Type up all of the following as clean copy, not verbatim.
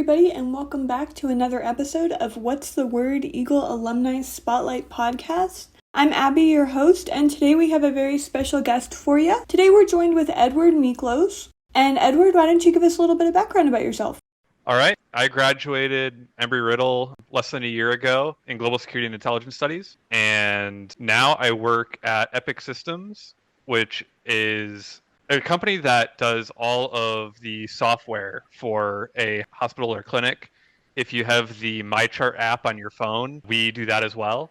everybody, and welcome back to another episode of What's the Word Eagle Alumni Spotlight Podcast. I'm Abby, your host, and today we have a very special guest for you. Today we're joined with Edward Micklos. And Edward, why don't you give us a little bit of background about yourself? All right. I graduated Embry-Riddle less than a year ago in Global Security and Intelligence Studies, and now I work at Epic Systems, which is a company that does all of the software for a hospital or clinic. If you have the MyChart app on your phone, we do that as well.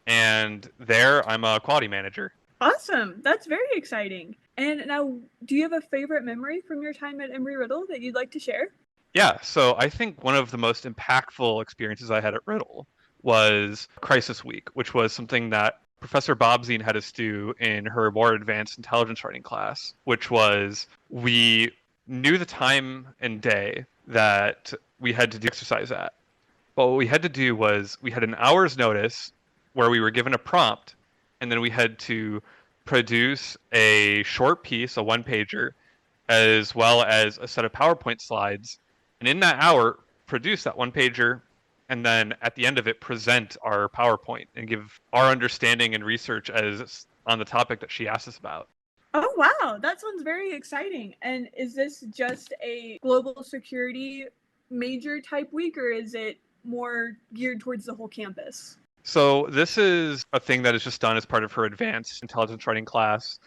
And there, I'm a quality manager. Awesome. That's very exciting. And now, do you have a favorite memory from your time at Embry-Riddle that you'd like to share? Yeah, so I think one of the most impactful experiences I had at Riddle was Crisis Week, which was something that Professor Bobzine had us do in her more advanced intelligence writing class, which was we knew the time and day that we had to do exercise at. But what we had to do was we had an hour's notice where we were given a prompt, and then we had to produce a short piece, a one-pager, as well as a set of PowerPoint slides. And in that hour, produce that one pager, and then at the end of it, present our PowerPoint and give our understanding and research as on the topic that she asked us about. Oh, wow. That sounds very exciting. And is this just a global security major type week, or is it more geared towards the whole campus? So this is a thing that is just done as part of her advanced intelligence writing class.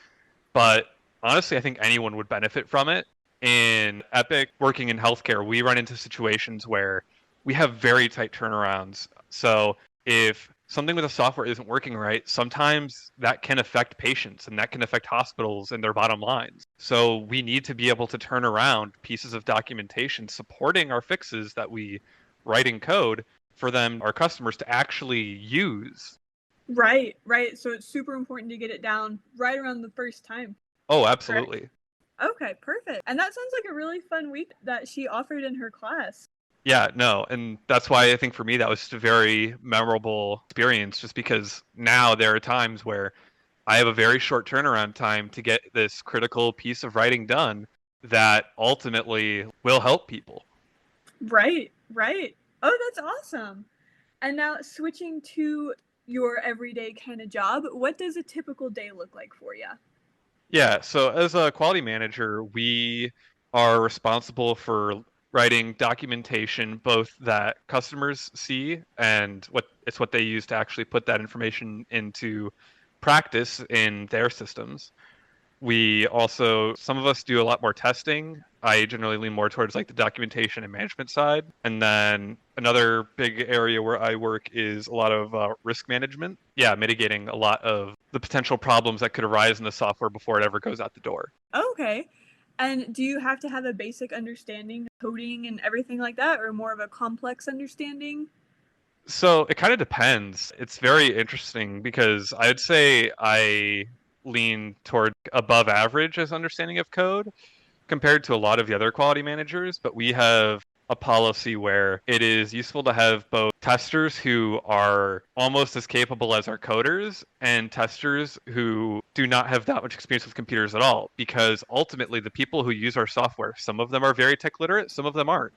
But honestly, I think anyone would benefit from it. In Epic, working in healthcare, we run into situations where we have very tight turnarounds. So if something with the software isn't working right, sometimes that can affect patients and that can affect hospitals and their bottom lines. So we need to be able to turn around pieces of documentation supporting our fixes that we write in code for them, our customers, to actually use. Right. So it's super important to get it down right around the first time. Oh, absolutely. Correct? Okay, perfect. And that sounds like a really fun week that she offered in her class. Yeah, no, and that's why I think for me that was just a very memorable experience, just because now there are times where I have a very short turnaround time to get this critical piece of writing done that ultimately will help people. Right. Oh, that's awesome. And now switching to your everyday kind of job, what does a typical day look like for you? Yeah, so as a quality manager, we are responsible for writing documentation both that customers see and what they use to actually put that information into practice in their systems. We also, some of us do a lot more testing. I generally lean more towards like the documentation and management side. And then another big area where I work is a lot of risk management. Yeah, mitigating a lot of the potential problems that could arise in the software before it ever goes out the door. Okay. And do you have to have a basic understanding of coding and everything like that, or more of a complex understanding? So it kind of depends. It's very interesting because I'd say I lean toward above average as understanding of code compared to a lot of the other quality managers, but we have a policy where it is useful to have both testers who are almost as capable as our coders and testers who do not have that much experience with computers at all, because ultimately the people who use our software, some of them are very tech literate, some of them aren't.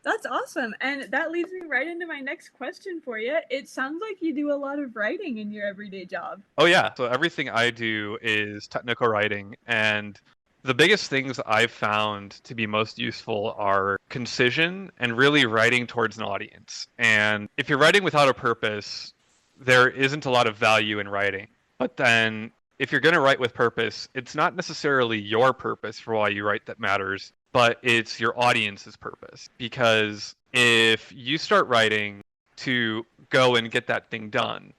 That's awesome. And that leads me right into my next question for you. It sounds like you do a lot of writing in your everyday job. Oh yeah, so everything I do is technical writing, and the biggest things I've found to be most useful are concision and really writing towards an audience. And if you're writing without a purpose, there isn't a lot of value in writing. But then if you're going to write with purpose, it's not necessarily your purpose for why you write that matters, but it's your audience's purpose. Because if you start writing to go and get that thing done,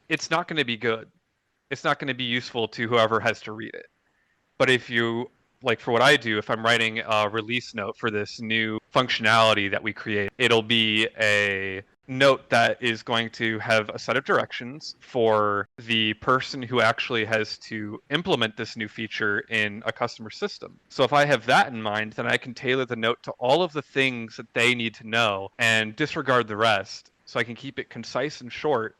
it's not going to be good. It's not going to be useful to whoever has to read it. But if you, like for what I do, if I'm writing a release note for this new functionality that we create, it'll be a note that is going to have a set of directions for the person who actually has to implement this new feature in a customer system. So if I have that in mind, then I can tailor the note to all of the things that they need to know and disregard the rest. So I can keep it concise and short,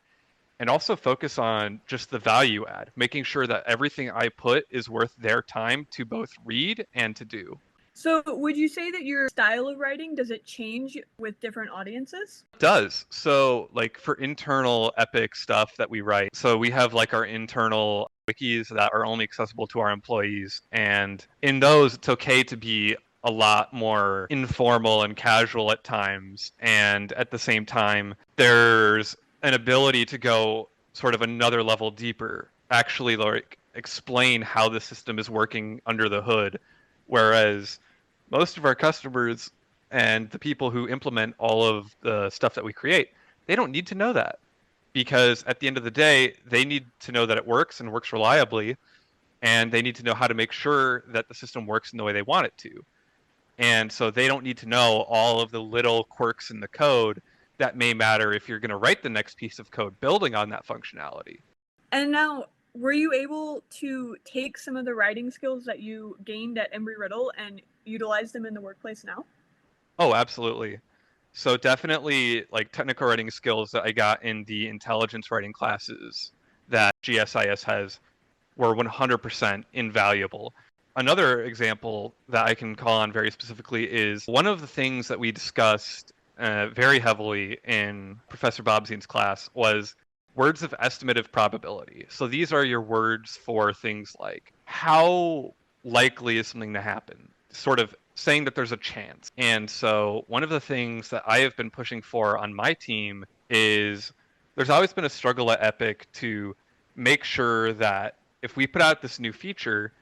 and also focus on just the value add, making sure that everything I put is worth their time to both read and to do. So would you say that your style of writing, does it change with different audiences? It does. So like for internal Epic stuff that we write, so we have like our internal wikis that are only accessible to our employees. And in those, it's okay to be a lot more informal and casual at times. And at the same time, there's an ability to go sort of another level deeper, actually like explain how the system is working under the hood. Whereas most of our customers and the people who implement all of the stuff that we create, they don't need to know that, because at the end of the day, they need to know that it works and works reliably, and they need to know how to make sure that the system works in the way they want it to. And so they don't need to know all of the little quirks in the code that may matter if you're going to write the next piece of code building on that functionality. And now, were you able to take some of the writing skills that you gained at Embry-Riddle and utilize them in the workplace now? Oh, absolutely. So definitely like technical writing skills that I got in the intelligence writing classes that GSIS has were 100% invaluable. Another example that I can call on very specifically is one of the things that we discussed very heavily in Professor Bobzien's class was words of estimative probability. So these are your words for things like how likely is something to happen, sort of saying that there's a chance. And so one of the things that I have been pushing for on my team is there's always been a struggle at Epic to make sure that if we put out this new feature,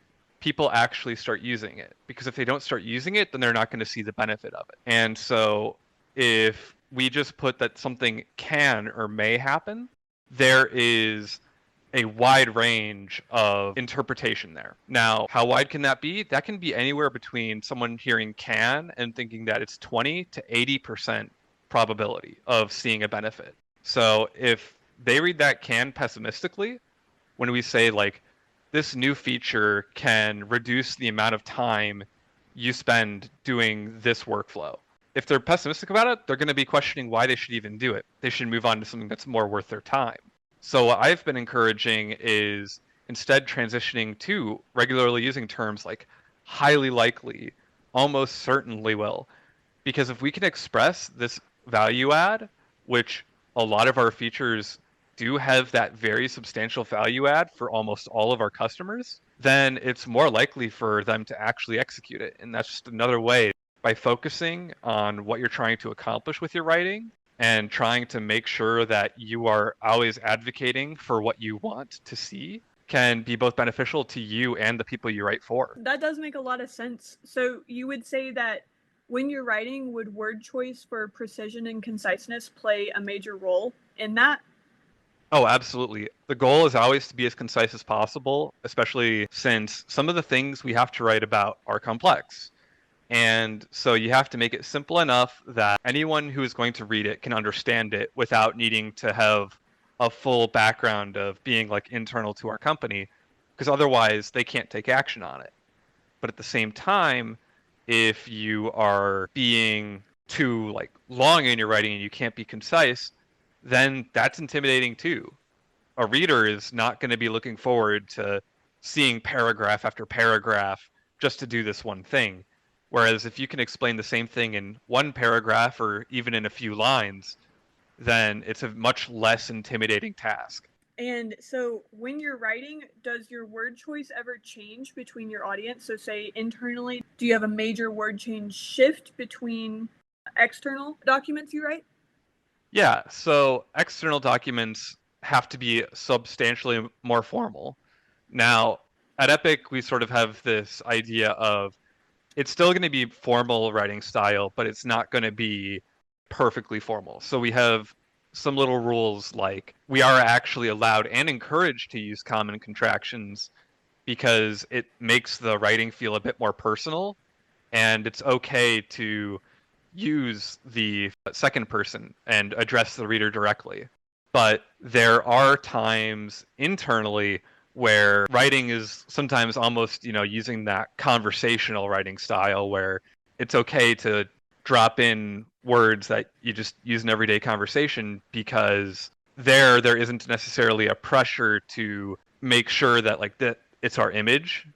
people actually start using it. Because if they don't start using it, then they're not going to see the benefit of it. And so if we just put that something can or may happen, there is a wide range of interpretation there. Now, how wide can that be? That can be anywhere between someone hearing can and thinking that it's 20 to 80% probability of seeing a benefit. So if they read that can pessimistically, when we say like, this new feature can reduce the amount of time you spend doing this workflow. If they're pessimistic about it, they're going to be questioning why they should even do it. They should move on to something that's more worth their time. So what I've been encouraging is instead transitioning to regularly using terms like highly likely, almost certainly will. Because if we can express this value add, which a lot of our features do have that very substantial value add for almost all of our customers, then it's more likely for them to actually execute it. And that's just another way, by focusing on what you're trying to accomplish with your writing and trying to make sure that you are always advocating for what you want to see, can be both beneficial to you and the people you write for. That does make a lot of sense. So you would say that when you're writing, would word choice for precision and conciseness play a major role in that? Oh, absolutely. The goal is always to be as concise as possible, especially since some of the things we have to write about are complex. And so you have to make it simple enough that anyone who is going to read it can understand it without needing to have a full background of being like internal to our company, because otherwise they can't take action on it. But at the same time, if you are being too like long in your writing and you can't be concise, then that's intimidating too. A reader is not going to be looking forward to seeing paragraph after paragraph just to do this one thing. Whereas if you can explain the same thing in one paragraph or even in a few lines, then it's a much less intimidating task. And so when you're writing, does your word choice ever change between your audience? So say internally, do you have a major word change shift between external documents you write? Yeah, so external documents have to be substantially more formal. Now, at Epic, we sort of have this idea of it's still going to be formal writing style, but it's not going to be perfectly formal. So we have some little rules like we are actually allowed and encouraged to use common contractions because it makes the writing feel a bit more personal, and it's okay to use the second person and address the reader directly. But there are times internally where writing is sometimes almost, using that conversational writing style where it's okay to drop in words that you just use in everyday conversation, because there isn't necessarily a pressure to make sure that like that it's our image.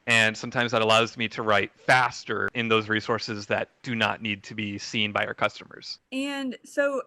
And sometimes that allows me to write faster in those resources that do not need to be seen by our customers. And so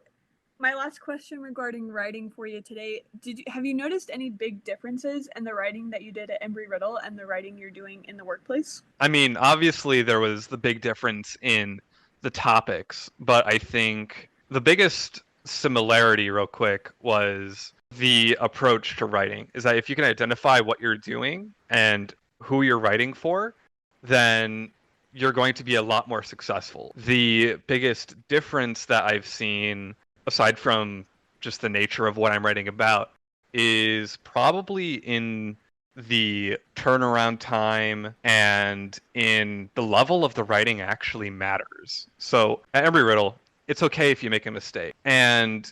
my last question regarding writing for you today, have you noticed any big differences in the writing that you did at Embry-Riddle and the writing you're doing in the workplace? I mean, obviously there was the big difference in the topics, but I think the biggest similarity, real quick, was the approach to writing. Is that if you can identify what you're doing and who you're writing for, then you're going to be a lot more successful. The biggest difference that I've seen, aside from just the nature of what I'm writing about, is probably in the turnaround time and in the level of the writing actually matters. So at Embry-Riddle, it's okay if you make a mistake. And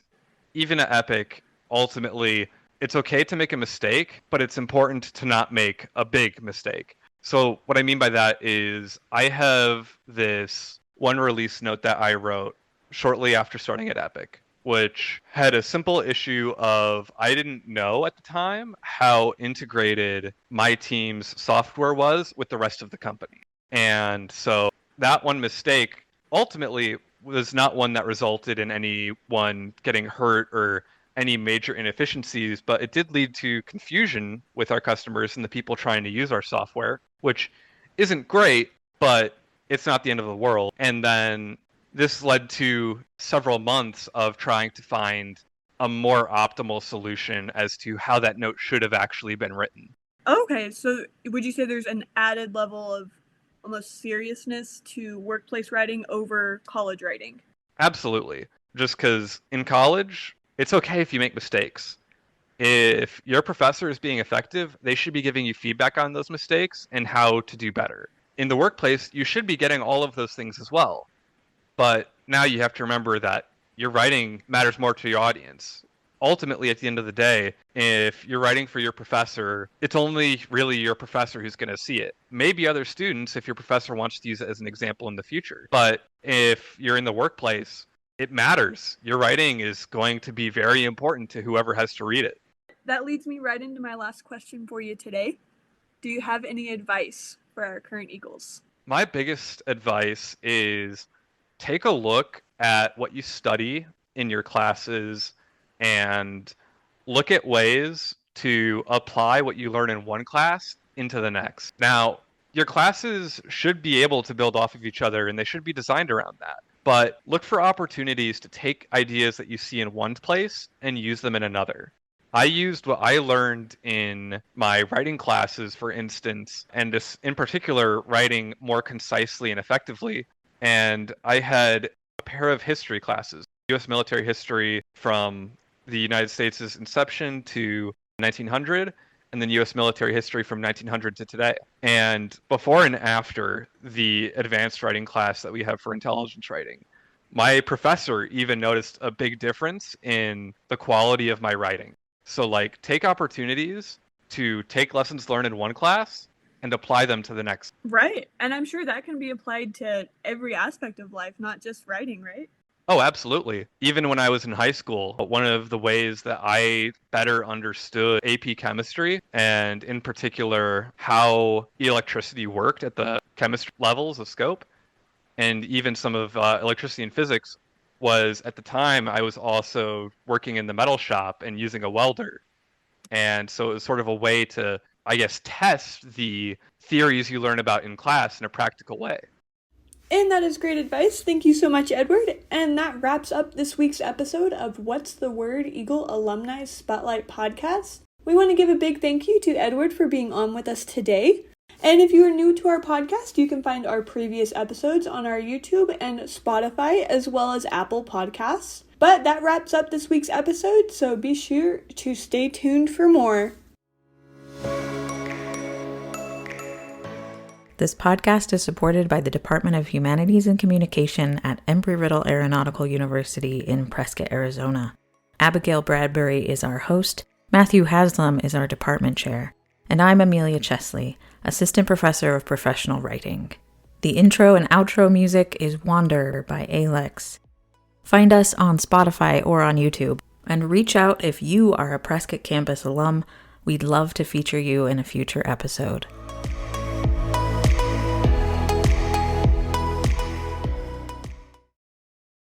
even at Epic, ultimately, it's okay to make a mistake, but it's important to not make a big mistake. So what I mean by that is I have this one release note that I wrote shortly after starting at Epic, which had a simple issue of I didn't know at the time how integrated my team's software was with the rest of the company. And so that one mistake ultimately was not one that resulted in anyone getting hurt or any major inefficiencies, but it did lead to confusion with our customers and the people trying to use our software, which isn't great, but it's not the end of the world. And then this led to several months of trying to find a more optimal solution as to how that note should have actually been written. Okay, so would you say there's an added level of almost seriousness to workplace writing over college writing? Absolutely. Just because in college, it's okay if you make mistakes. If your professor is being effective, they should be giving you feedback on those mistakes and how to do better. In the workplace, you should be getting all of those things as well. But now you have to remember that your writing matters more to your audience. Ultimately, at the end of the day, if you're writing for your professor, it's only really your professor who's going to see it. Maybe other students, if your professor wants to use it as an example in the future. But if you're in the workplace, it matters. Your writing is going to be very important to whoever has to read it. That leads me right into my last question for you today. Do you have any advice for our current Eagles? My biggest advice is take a look at what you study in your classes and look at ways to apply what you learn in one class into the next. Now, your classes should be able to build off of each other and they should be designed around that. But look for opportunities to take ideas that you see in one place and use them in another. I used what I learned in my writing classes, for instance, and this, in particular, writing more concisely and effectively. And I had a pair of history classes, U.S. military history from the United States' inception to 1900, and then U.S. military history from 1900 to today. And before and after the advanced writing class that we have for intelligence writing, my professor even noticed a big difference in the quality of my writing. So, take opportunities to take lessons learned in one class and apply them to the next. Right. And I'm sure that can be applied to every aspect of life, not just writing, right? Oh, absolutely. Even when I was in high school, one of the ways that I better understood AP chemistry, and in particular how electricity worked at the chemistry levels of scope, and even some of electricity and physics, was at the time I was also working in the metal shop and using a welder. And so it was sort of a way to, I guess, test the theories you learn about in class in a practical way. And that is great advice. Thank you so much, Edward. And that wraps up this week's episode of What's the Word Eagle Alumni Spotlight Podcast. We want to give a big thank you to Edward for being on with us today. And if you are new to our podcast, you can find our previous episodes on our YouTube and Spotify, as well as Apple Podcasts. But that wraps up this week's episode, so be sure to stay tuned for more. This podcast is supported by the Department of Humanities and Communication at Embry-Riddle Aeronautical University in Prescott, Arizona. Abigail Bradbury is our host, Matthew Haslam is our department chair, and I'm Amelia Chesley, Assistant Professor of Professional Writing. The intro and outro music is Wander by Alex. Find us on Spotify or on YouTube, and reach out if you are a Prescott campus alum. We'd love to feature you in a future episode.